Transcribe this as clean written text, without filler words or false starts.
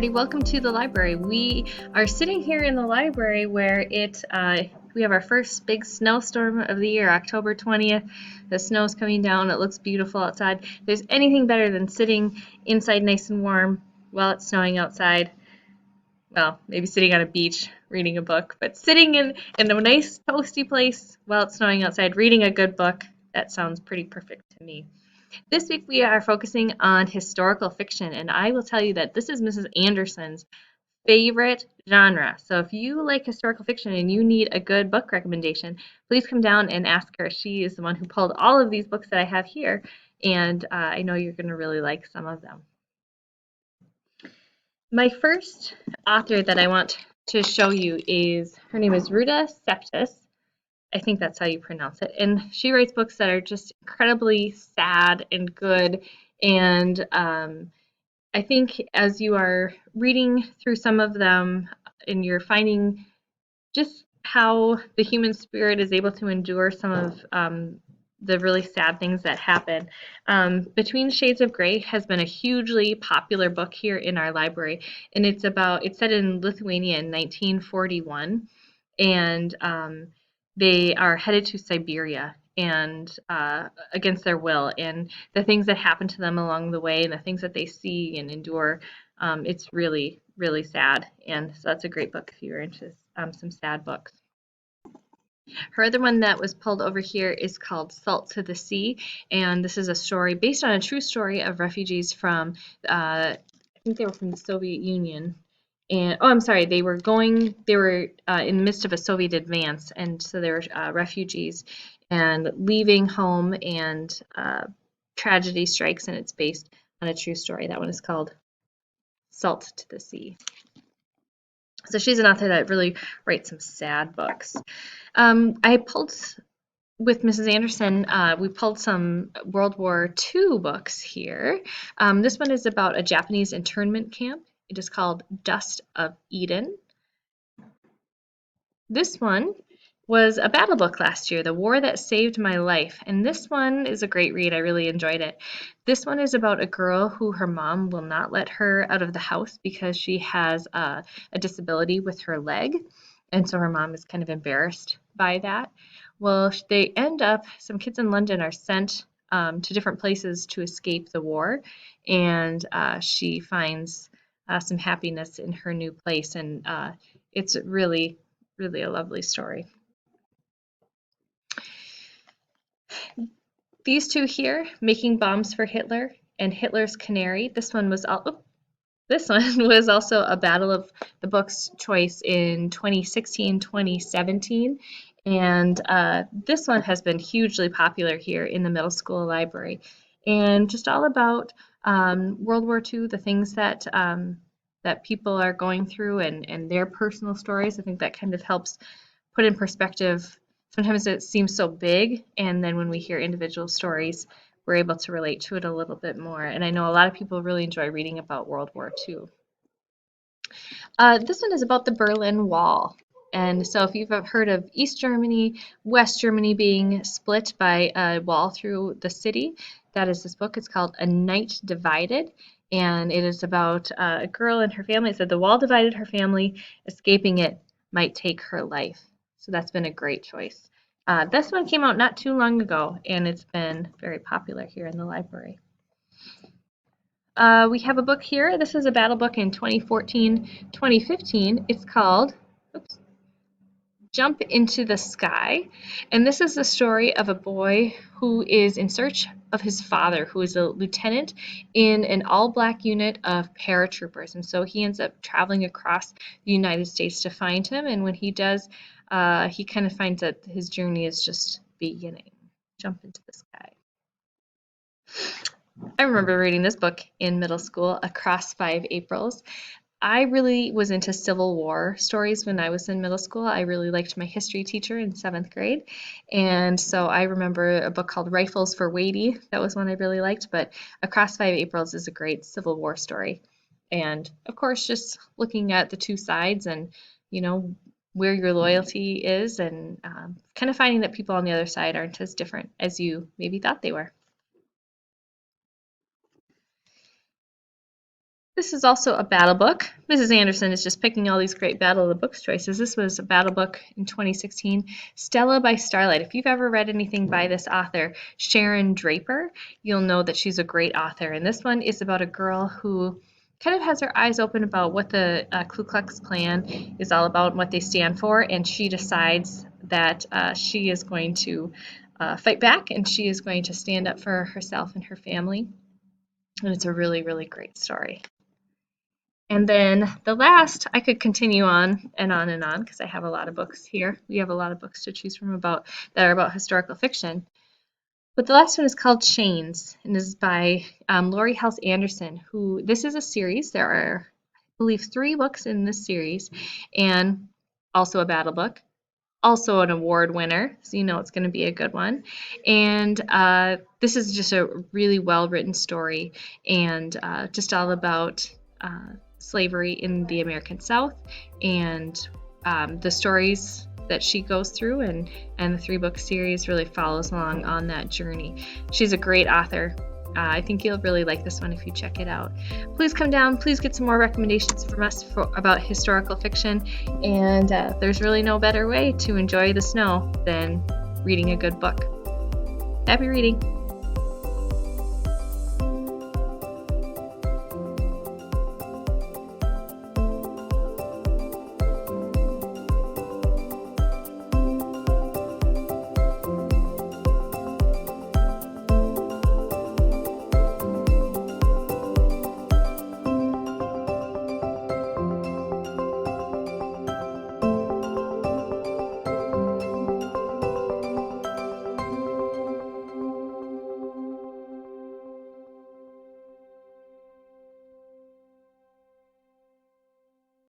everybody. Welcome to the library. We are sitting here in the library where we have our first big snowstorm of the year, October 20th. The snow's coming down. It looks beautiful outside. If there's anything better than sitting inside nice and warm while it's snowing outside. Well, maybe sitting on a beach reading a book, but sitting in a nice toasty place while it's snowing outside reading a good book, that sounds pretty perfect to me. This week we are focusing on historical fiction, and I will tell you that this is Mrs. Anderson's favorite genre. So if you like historical fiction and you need a good book recommendation, please come down and ask her. She is the one who pulled all of these books that I have here, and I know you're going to really like some of them. My first author that I want to show you her name is Ruta Sepetys. I think that's how you pronounce it. And she writes books that are just incredibly sad and good. And I think as you are reading through some of them and you're finding just how the human spirit is able to endure some of the really sad things that happen. Between Shades of Grey has been a hugely popular book here in our library. And it's set in Lithuania in 1941. And they are headed to Siberia and against their will, and the things that happen to them along the way and the things that they see and endure, it's really, really sad. And so that's a great book if you're into some sad books. Her other one that was pulled over here is called Salt to the Sea, and this is a story based on a true story of refugees from, I think they were from the Soviet Union. And I'm sorry, they were in the midst of a Soviet advance, and so they were refugees and leaving home, and tragedy strikes, and it's based on a true story. That one is called Salt to the Sea. So she's an author that really writes some sad books. I pulled with Mrs. Anderson, we pulled some World War II books here. This one is about a Japanese internment camp. It is called Dust of Eden. This one was a battle book last year, The War That Saved My Life, and this one is a great read. I really enjoyed it. This one is about a girl who her mom will not let her out of the house because she has a disability with her leg, and so her mom is kind of embarrassed by that. Well, some kids in London are sent to different places to escape the war, and she finds some happiness in her new place, and it's really, really a lovely story. These two here, Making Bombs for Hitler and Hitler's Canary. This one was also a Battle of the Books choice in 2016-2017, and this one has been hugely popular here in the middle school library, and just all about World War II, the things that people are going through, and their personal stories. I think that kind of helps put in perspective. Sometimes it seems so big, and then when we hear individual stories, we're able to relate to it a little bit more. And I know a lot of people really enjoy reading about World War II. This one is about the Berlin Wall. And so if you've heard of East Germany, West Germany being split by a wall through the city, that is this book. It's called A Night Divided, and it is about a girl and her family. It said the wall divided her family, escaping it might take her life. So that's been a great choice. This one came out not too long ago, and it's been very popular here in the library. We have a book here. This is a battle book in 2014-2015. It's called Jump into the Sky, and this is the story of a boy who is in search of his father, who is a lieutenant in an all-black unit of paratroopers, and so he ends up traveling across the United States to find him, and when he does, he kind of finds that his journey is just beginning. Jump into the Sky. I remember reading this book in middle school, Across 5 Aprils. I really was into Civil War stories when I was in middle school. I really liked my history teacher in 7th grade. And so I remember a book called Rifles for Wadey. That was one I really liked. But Across 5 Aprils is a great Civil War story. And of course, just looking at the two sides and, where your loyalty is, and kind of finding that people on the other side aren't as different as you maybe thought they were. This is also a battle book. Mrs. Anderson is just picking all these great Battle of the Books choices. This was a battle book in 2016, Stella by Starlight. If you've ever read anything by this author, Sharon Draper, you'll know that she's a great author. And this one is about a girl who kind of has her eyes open about what the Ku Klux Klan is all about and what they stand for, and she decides that she is going to fight back, and she is going to stand up for herself and her family. And it's a really, really great story. And then the last, I could continue on and on and on because I have a lot of books here. We have a lot of books to choose from that are about historical fiction. But the last one is called Chains, and is by Laurie Halse Anderson. This is a series. There are, I believe, 3 books in this series, and also a battle book. Also an award winner, so you know it's going to be a good one. And this is just a really well-written story, and just all about slavery in the American South, and the stories that she goes through, and the 3-book series really follows along on that journey. She's a great author. I think you'll really like this one if you check it out. Please come down. Please get some more recommendations from us about historical fiction. And there's really no better way to enjoy the snow than reading a good book. Happy reading.